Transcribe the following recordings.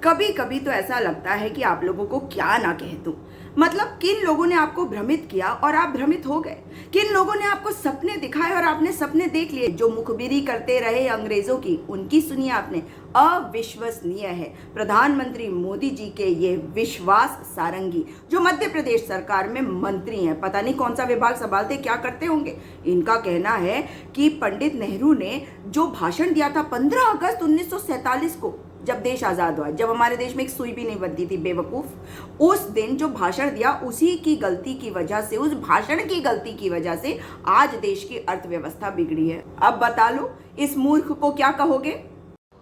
कभी कभी तो ऐसा लगता है कि आप लोगों को क्या ना कह दूं। मतलब किन लोगों ने आपको भ्रमित किया और आप भ्रमित हो गए, किन लोगों ने आपको सपने दिखाए और आपने सपने देख लिए। जो मुखबिरी करते रहे अंग्रेजों की, उनकी सुनिए आपने। अविश्वसनीय है प्रधानमंत्री मोदी जी के ये विश्वास सारंगी, जो मध्य प्रदेश सरकार में मंत्री हैं। पता नहीं कौन सा विभाग संभालते, क्या करते होंगे। इनका कहना है कि पंडित नेहरू ने जो भाषण दिया था 15 अगस्त 1947 को, जब देश आजाद हुआ, जब हमारे देश में एक सुई भी नहीं बनती थी बेवकूफ, उस दिन जो भाषण दिया, उसी की गलती की वजह से, उस भाषण की गलती की वजह से आज देश की अर्थव्यवस्था बिगड़ी है। अब बता लो इस मूर्ख को क्या कहोगे।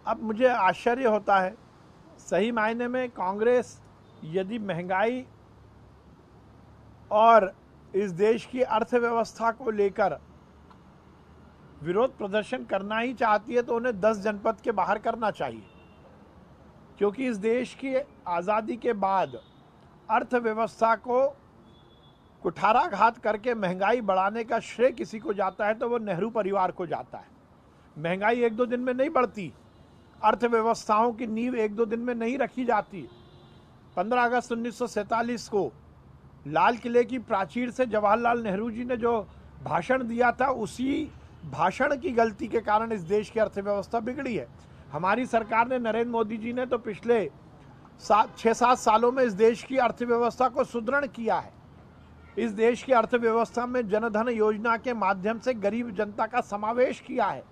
अब मुझे आश्चर्य होता है, सही मायने में कांग्रेस यदि महंगाई और इस देश की अर्थव्यवस्था को लेकर विरोध प्रदर्शन करना ही चाहती है तो उन्हें 10 जनपद के बाहर करना चाहिए, क्योंकि इस देश की आज़ादी के बाद अर्थव्यवस्था को कुठाराघात करके महंगाई बढ़ाने का श्रेय किसी को जाता है तो वो नेहरू परिवार को जाता है। महंगाई एक दो दिन में नहीं बढ़ती, अर्थव्यवस्थाओं की नींव एक दो दिन में नहीं रखी जाती। 15 अगस्त 1947 को लाल किले की प्राचीर से जवाहरलाल नेहरू जी ने जो भाषण दिया था, उसी भाषण की गलती के कारण इस देश की अर्थव्यवस्था बिगड़ी है। हमारी सरकार ने, नरेंद्र मोदी जी ने तो पिछले 6-7 सालों में इस देश की अर्थव्यवस्था को सुदृढ़ किया है। इस देश की अर्थव्यवस्था में जनधन योजना के माध्यम से गरीब जनता का समावेश किया है।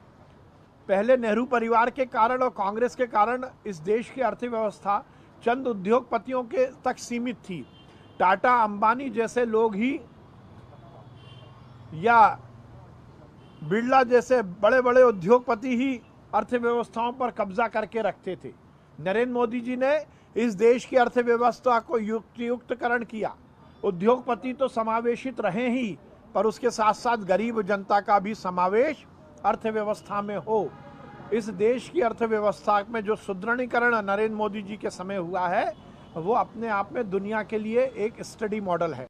पहले नेहरू परिवार के कारण और कांग्रेस के कारण इस देश की अर्थव्यवस्था चंद उद्योगपतियों के तक सीमित थी। टाटा, अंबानी जैसे लोग ही या बिरला जैसे बड़े बड़े उद्योगपति ही अर्थव्यवस्थाओं पर कब्जा करके रखते थे। नरेंद्र मोदी जी ने इस देश की अर्थव्यवस्था को युक्तियुक्तकरण किया। उद्योगपति तो समावेशित रहे ही, पर उसके साथ साथ गरीब जनता का भी समावेश अर्थव्यवस्था में हो। इस देश की अर्थव्यवस्था में जो सुदृढ़ीकरण नरेंद्र मोदी जी के समय हुआ है, वो अपने आप में दुनिया के लिए एक स्टडी मॉडल है।